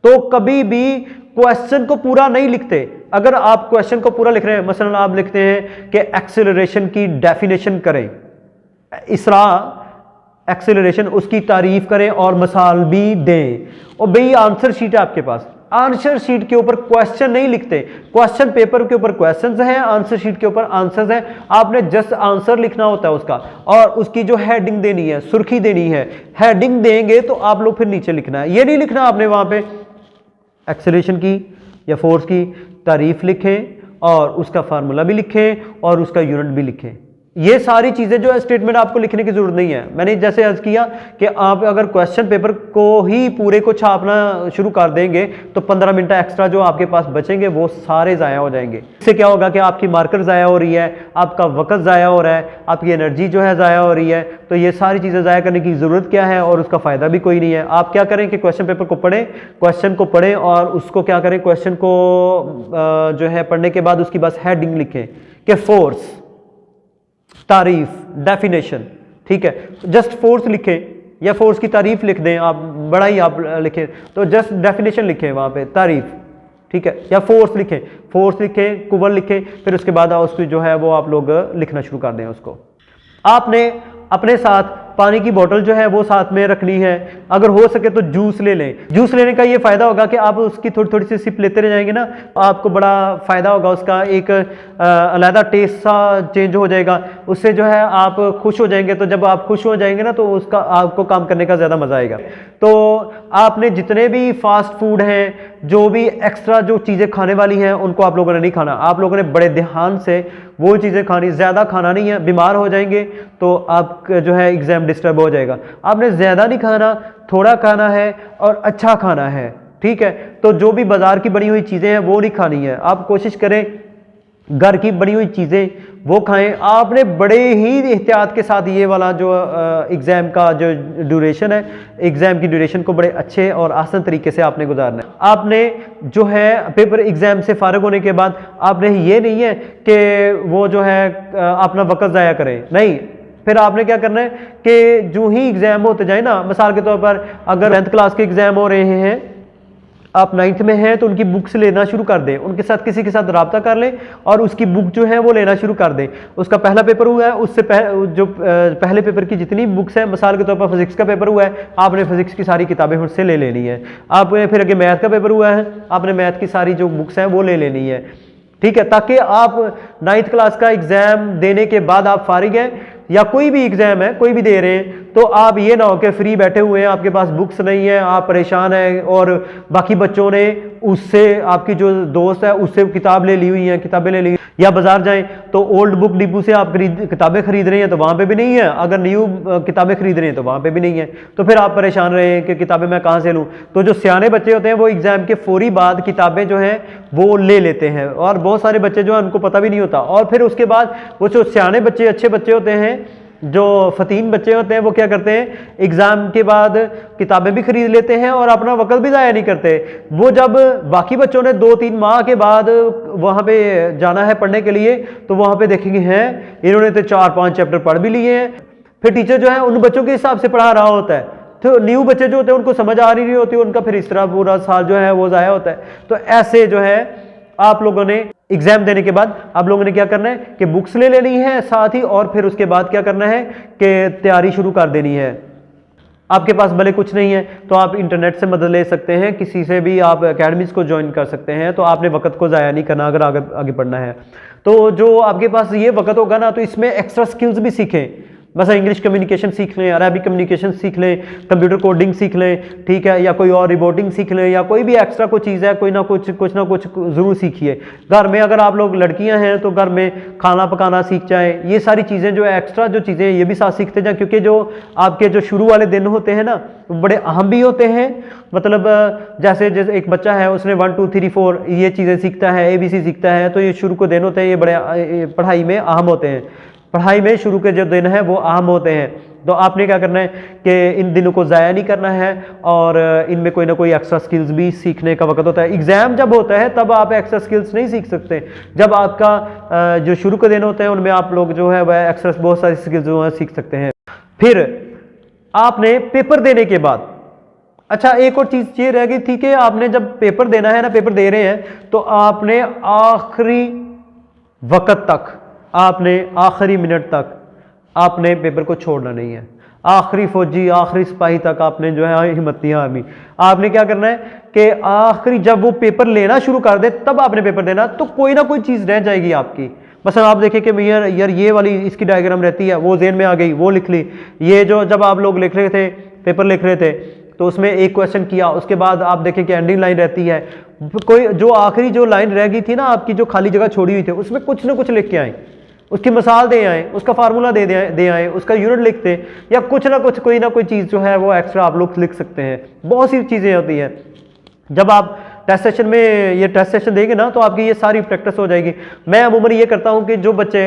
तो कभी भी क्वेश्चन को पूरा नहीं लिखते। अगर आप क्वेश्चन को पूरा लिख रहे हैं, मसलन आप लिखते हैं कि एक्सेलरेशन की डेफिनेशन करें, इसरा एक्सेलरेशन, उसकी तारीफ करें और मिसाल भी दें। और भाई आंसर शीट है आपके पास, आंसर शीट के ऊपर क्वेश्चन नहीं लिखते, क्वेश्चन पेपर के ऊपर क्वेश्चंस हैं, आंसर शीट के ऊपर आंसर्स हैं। आपने जस्ट आंसर लिखना होता है उसका, और उसकी जो हेडिंग देनी है, सुर्खी देनी है। हेडिंग देंगे तो आप लोग फिर नीचे लिखना है, ये नहीं लिखना आपने वहां पे एक्सेलरेशन की या फोर्स की तारीफ लिखें और उसका फार्मूला भी लिखें और उसका यूनिट भी लिखें। ये सारी चीजें जो है स्टेटमेंट आपको लिखने की जरूरत नहीं है। मैंने जैसे अर्ज किया कि आप अगर क्वेश्चन पेपर को ही पूरे को छापना शुरू कर देंगे तो 15 मिनट एक्स्ट्रा जो आपके पास बचेंगे वो सारे ज़ाया हो जाएंगे। इससे क्या होगा कि आपकी मार्कर ज़ाया हो रही है, आपका वक्त ज़ाया हो रहा है, आपकी एनर्जी जो है ज़ाया हो रही है। तो ये सारी चीज़ें ज़ाया करने की ज़रूरत क्या है और उसका फ़ायदा भी कोई नहीं है। आप क्या करें कि क्वेश्चन पेपर को पढ़ें, क्वेश्चन को पढ़ें और उसको क्या करें, क्वेश्चन को जो है पढ़ने के बाद उसकी बस हेडिंग लिखें कि फोर्स, तारीफ, डेफिनेशन, ठीक है। जस्ट फोर्स लिखें या फोर्स की तारीफ लिख दें, आप बड़ा ही आप लिखें तो जस्ट डेफिनेशन लिखें वहां पे, तारीफ, ठीक है, या फोर्स लिखें, फोर्स लिखें, कुवल लिखें, फिर उसके बाद उसकी जो है वो आप लोग लिखना शुरू कर दें उसको। आपने अपने साथ पानी की बोतल जो है वो साथ में रखनी है। अगर हो सके तो जूस ले लें। जूस लेने का ये फायदा होगा कि आप उसकी थोड़ी थोड़ी सी सिप लेते रह जाएंगे ना, आपको बड़ा फायदा होगा उसका, एक अलग टेस्ट सा चेंज हो जाएगा, उससे जो है आप खुश हो जाएंगे। तो जब आप खुश हो जाएंगे ना तो उसका आपको काम करने का ज़्यादा मज़ा आएगा। तो आपने जितने भी फास्ट फूड हैं, जो भी एक्स्ट्रा जो चीज़ें खाने वाली हैं, उनको आप लोगों ने नहीं खाना। आप लोगों ने बड़े ध्यान से वो चीज़ें खानी, ज़्यादा खाना नहीं है, बीमार हो जाएंगे तो आप जो है एग्जाम डिस्टर्ब हो जाएगा। आपने ज़्यादा नहीं खाना, थोड़ा खाना है और अच्छा खाना है, ठीक है। तो जो भी बाजार की बनी हुई चीज़ें हैं वो नहीं खानी है। आप कोशिश करें घर की बनी हुई चीज़ें वो खाएं। आपने बड़े ही एहतियात के साथ ये वाला जो एग्ज़ाम का जो ड्यूरेशन है, एग्ज़ाम की ड्यूरेशन को बड़े अच्छे और आसान तरीके से आपने गुजारना है। आपने जो है पेपर एग्ज़ाम से फारिग होने के बाद आपने ये नहीं है कि वो जो है अपना वक्त ज़ाया करें, नहीं। फिर आपने क्या करना है कि जो ही एग्ज़ाम होते जाए ना, मिसाल के तौर पर अगर 10th क्लास के एग्ज़ाम हो रहे हैं, आप 9th में हैं तो उनकी बुक्स लेना शुरू कर दें, उनके साथ किसी के साथ रब्ता कर लें और उसकी बुक जो है वो लेना शुरू कर दें। उसका पहला पेपर हुआ है, उससे जो पहले पेपर की जितनी बुक्स हैं, मिसाल के तौर पर फिजिक्स का पेपर हुआ है, आपने फिजिक्स की सारी किताबें उससे ले लेनी है। आपने फिर अगर मैथ का पेपर हुआ है, आपने मैथ की सारी जो बुक्स हैं वो ले लेनी है, ठीक है, ताकि आप 9th क्लास का एग्ज़ाम देने के बाद आप फारिग हैं या कोई भी एग्ज़ाम है कोई भी दे रहे हैं तो आप ये ना हो कि फ्री बैठे हुए हैं, आपके पास बुक्स नहीं है, आप परेशान हैं और बाकी बच्चों ने उससे, आपकी जो दोस्त है उससे किताब ले ली हुई है, किताबें ले ली, या बाजार जाएं तो ओल्ड बुक डिपो से आप किताबें खरीद रहे हैं तो वहाँ पे भी नहीं है, अगर न्यू किताबें खरीद रहे हैं तो वहाँ पे भी नहीं है, तो फिर आप परेशान रहे हैं कि किताबें मैं कहाँ से लूँ। तो जो सियाने बच्चे होते हैं वो एग्ज़ाम के फौरी बाद किताबें जो हैं वो ले लेते हैं, और बहुत सारे बच्चे जो है उनको पता भी नहीं होता। और फिर उसके बाद वो जो सियाने बच्चे, अच्छे बच्चे होते हैं, जो फतीन बच्चे होते हैं, वो क्या करते हैं, एग्ज़ाम के बाद किताबें भी खरीद लेते हैं और अपना वक्त भी ज़ाया नहीं करते। वो जब बाकी बच्चों ने 2-3 माह के बाद वहाँ पे जाना है पढ़ने के लिए तो वहाँ पे देखेंगे हैं इन्होंने तो 4-5 चैप्टर पढ़ भी लिए हैं। फिर टीचर जो है उन बच्चों के हिसाब से पढ़ा रहा होता है, तो न्यू बच्चे जो होते हैं उनको समझ आ रही नहीं होती, उनका फिर इस तरह पूरा साल जो है वो ज़ाया होता है। तो ऐसे जो है आप लोगों ने एग्जाम देने के बाद आप लोगों ने क्या करना है कि बुक्स ले लेनी है साथ ही, और फिर उसके बाद क्या करना है कि तैयारी शुरू कर देनी है। आपके पास भले कुछ नहीं है तो आप इंटरनेट से मदद ले सकते हैं, किसी से भी आप एकेडमीज को ज्वाइन कर सकते हैं। तो आपने वक्त को ज़ाया नहीं करना अगर आगे बढ़ना है। तो जो आपके पास ये वक्त होगा ना, तो इसमें एक्स्ट्रा स्किल्स भी सीखें। बस इंग्लिश कम्युनिकेशन सीख लें, अरबिक कम्युनिकेशन सीख लें, कंप्यूटर कोडिंग सीख लें, ठीक है, या कोई और रिपोर्टिंग सीख लें, या कोई भी एक्स्ट्रा कोई चीज़ है, कोई ना कुछ ज़रूर सीखिए। घर में अगर आप लोग लड़कियां हैं तो घर में खाना पकाना सीख जाएं। ये सारी चीज़ें जो है एक्स्ट्रा जो चीज़ें ये भी साथ सीखते जाएं, क्योंकि जो आपके जो शुरू वाले दिन होते हैं ना वो बड़े अहम भी होते हैं। मतलब जैसे एक बच्चा है उसने 1 2 3 4 ये चीज़ें सीखता है, ABC सीखता है, तो ये शुरू को दिन होते हैं, ये बड़े पढ़ाई में अहम होते हैं। पढ़ाई में शुरू के जो दिन है वो अहम होते हैं। तो आपने क्या करना है कि इन दिनों को ज़ाया नहीं करना है और इनमें कोई ना कोई एक्स्ट्रा स्किल्स भी सीखने का वक्त होता है। एग्ज़ाम जब होता है तब आप एक्स्ट्रा स्किल्स नहीं सीख सकते। जब आपका जो शुरू के दिन होते हैं उनमें आप लोग जो है वह एक्स्ट्रा बहुत सारी स्किल्स जो है सीख सकते हैं। फिर आपने पेपर देने के बाद, अच्छा एक और चीज़ ये रह गई थी कि आपने जब पेपर देना है ना, पेपर दे रहे हैं तो आपने आखिरी वक्त तक, आपने आखिरी मिनट तक आपने पेपर को छोड़ना नहीं है। आखिरी फौजी, आखिरी सिपाही तक आपने जो है हिम्मतियां आर्मी। आपने क्या करना है कि आखिरी जब वो पेपर लेना शुरू कर दे तब आपने पेपर देना, तो कोई ना कोई चीज़ रह जाएगी आपकी। बस आप देखें कि यार ये वाली इसकी डायग्राम रहती है, वो जेन में आ गई, वो लिख ली। ये जो जब आप लोग लिख रहे थे, पेपर लिख रहे थे, तो उसमें एक क्वेश्चन किया, उसके बाद आप देखें कि एंडिंग लाइन रहती है, कोई जो आखिरी जो लाइन रह गई थी ना आपकी, जो खाली जगह छोड़ी हुई थी, उसमें कुछ ना कुछ लिख के आए, उसकी मिसाल दे आए, उसका फार्मूला दे आए, उसका यूनिट लिखते, या कुछ ना कुछ कोई ना कोई चीज़ जो है वो एक्स्ट्रा आप लोग लिख सकते हैं। बहुत सी चीज़ें होती हैं। जब आप टेस्ट सेशन में ये टेस्ट सेशन देंगे ना, तो आपकी ये सारी प्रैक्टिस हो जाएगी। मैं अमूमन ये करता हूँ कि जो बच्चे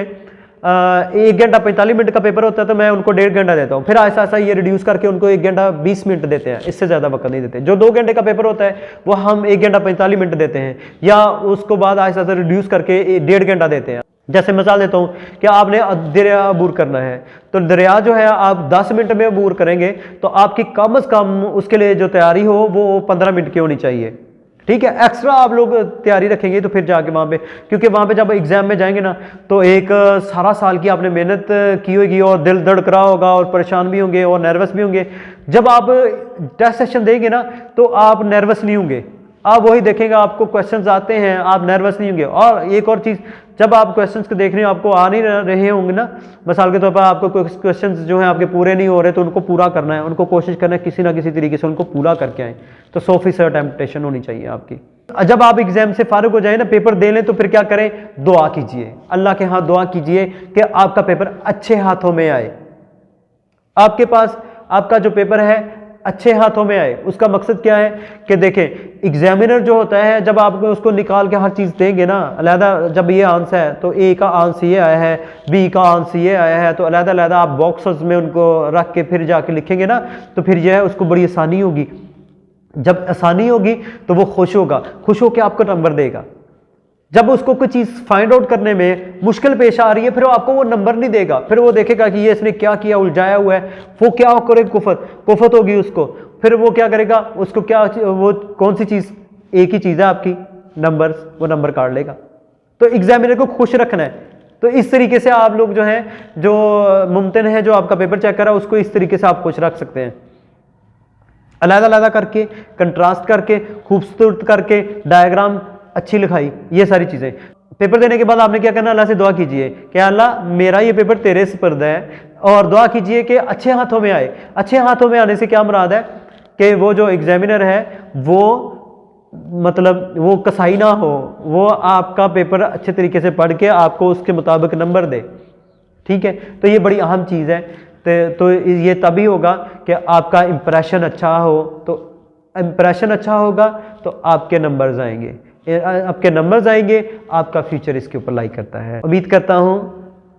1 घंटा 45 मिनट का पेपर होता है, तो मैं उनको 1.5 घंटा देता हूँ, फिर ऐसा ऐसा ये रिड्यूस करके उनको 1 घंटा 20 मिनट देते हैं, इससे ज़्यादा वक्त नहीं देते। जो 2 घंटे का पेपर होता है वो हम 1 घंटा 45 मिनट देते हैं, या उसको बाद ऐसा ऐसा रिड्यूस करके 1.5 घंटा देते हैं। जैसे मिसाल देता हूँ कि आपने दरिया अबूर करना है, तो दरिया जो है आप 10 मिनट में अबूर करेंगे, तो आपकी कम से कम उसके लिए जो तैयारी हो वो 15 मिनट की होनी चाहिए। ठीक है, एक्स्ट्रा आप लोग तैयारी रखेंगे तो फिर जाके वहाँ पे, क्योंकि वहाँ पे जब एग्जाम में जाएंगे ना, तो एक सारा साल की आपने मेहनत की होगी, और दिल धड़क रहा होगा, और परेशान भी होंगे, और नर्वस भी होंगे। जब आप टेस्ट सेशन देंगे ना, तो आप नर्वस नहीं होंगे, आप वही देखेंगे, आपको क्वेश्चंस आते हैं, आप नर्वस नहीं होंगे। और एक और चीज़, जब आप क्वेश्चंस को देख रहे हो, आपको आ नहीं रहे होंगे ना, मिसाल के तौर पर आपको क्वेश्चंस जो हैं आपके पूरे नहीं हो रहे, तो उनको पूरा करना है, उनको कोशिश करना है किसी ना किसी तरीके से उनको पूरा करके आए। तो 100% टेम्पटेशन होनी चाहिए आपकी। जब आप एग्जाम से फारिग हो जाए ना, पेपर दे लें, तो फिर क्या करें, दुआ कीजिए, अल्लाह के हाथ दुआ कीजिए कि आपका पेपर अच्छे हाथों में आए, आपके पास आपका जो पेपर है अच्छे हाथों में आए। उसका मकसद क्या है कि देखें, एग्जामिनर जो होता है, जब आप उसको निकाल के हर चीज़ देंगे ना, अलहदा, जब ये आंसर है तो ए का आंसर ये आया है, बी का आंसर ये आया है, तो अलहदा अलहदा आप बॉक्सेस में उनको रख के फिर जाके लिखेंगे ना, तो फिर यह है उसको बड़ी आसानी होगी। जब आसानी होगी तो वो खुश होगा, खुश होकर आपको नंबर देगा। जब उसको कोई चीज़ फाइंड आउट करने में मुश्किल पेश आ रही है, फिर वो आपको वो नंबर नहीं देगा, फिर वो देखेगा कि ये इसने क्या किया, उलझाया हुआ है, वो क्या करे, कुफत होगी उसको। फिर वो क्या करेगा, उसको क्या, वो कौन सी चीज़, एक ही चीज़ है आपकी, नंबर्स, वो नंबर काट लेगा। तो एग्जामिनर को खुश रखना है। तो इस तरीके से आप लोग जो है, जो मुमकिन है, जो आपका पेपर चेक कर रहा है, उसको इस तरीके से आप खुश रख सकते हैं, अलग अलग करके, कंट्रास्ट करके, खूबसूरत करके, डायग्राम अच्छी लिखाई, ये सारी चीज़ें। पेपर देने के बाद आपने क्या करना, अल्लाह से दुआ कीजिए कि अल्लाह मेरा ये पेपर तेरे सुपर्द है, और दुआ कीजिए कि अच्छे हाथों में आए। अच्छे हाथों में आने से क्या मुराद है कि वो जो एग्जामिनर है वो मतलब वो कसाई ना हो, वो आपका पेपर अच्छे तरीके से पढ़ के आपको उसके मुताबिक नंबर दे। ठीक है, तो ये बड़ी अहम चीज़ है। तो ये तभी होगा कि आपका इंप्रेशन अच्छा हो, तो इंप्रेशन अच्छा होगा तो आपके नंबर्स आएंगे, आपके नंबर्स आएंगे, आपका फ्यूचर इसके ऊपर लाई करता है। उम्मीद करता हूँ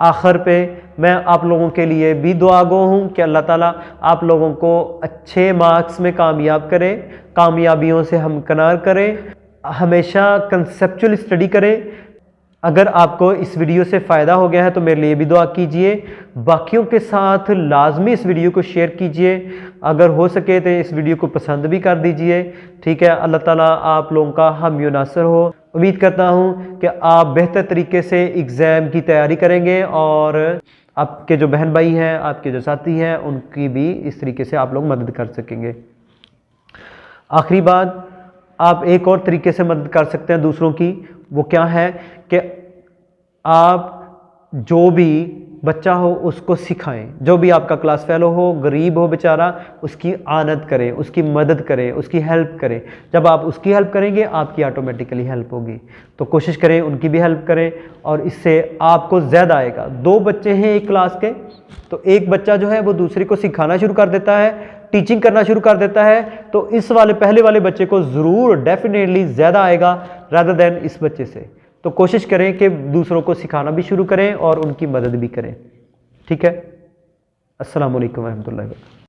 आखिर पे मैं आप लोगों के लिए भी दुआगो हूँ कि अल्लाह ताला आप लोगों को अच्छे मार्क्स में कामयाब करे, कामयाबियों से हमकिनार करे, हमेशा कंसेप्चुअल स्टडी करें। अगर आपको इस वीडियो से फ़ायदा हो गया है तो मेरे लिए भी दुआ कीजिए, बाकियों के साथ लाजमी इस वीडियो को शेयर कीजिए, अगर हो सके तो इस वीडियो को पसंद भी कर दीजिए। ठीक है, अल्लाह ताला आप लोगों का हम नासर हो। उम्मीद करता हूँ कि आप बेहतर तरीके से एग्ज़ाम की तैयारी करेंगे, और आपके जो बहन भाई हैं, आपके जो साथी हैं, उनकी भी इस तरीके से आप लोग मदद कर सकेंगे। आखिरी बात, आप एक और तरीके से मदद कर सकते हैं दूसरों की, वो क्या है कि आप जो भी बच्चा हो उसको सिखाएं, जो भी आपका क्लास फेलो हो, गरीब हो बेचारा, उसकी आनत करें, उसकी मदद करें, उसकी हेल्प करें। जब आप उसकी हेल्प करेंगे आपकी ऑटोमेटिकली हेल्प होगी। तो कोशिश करें उनकी भी हेल्प करें, और इससे आपको ज़्यादा आएगा। 2 बच्चे हैं एक क्लास के, तो एक बच्चा जो है वो दूसरे को सिखाना शुरू कर देता है, टीचिंग करना शुरू कर देता है, तो इस वाले पहले वाले बच्चे को ज़रूर डेफिनेटली ज़्यादा आएगा रादर देन इस बच्चे से। तो कोशिश करें कि दूसरों को सिखाना भी शुरू करें और उनकी मदद भी करें। ठीक है, अस्सलाम वालेकुम रहमतुल्लाहि व बरकातहू।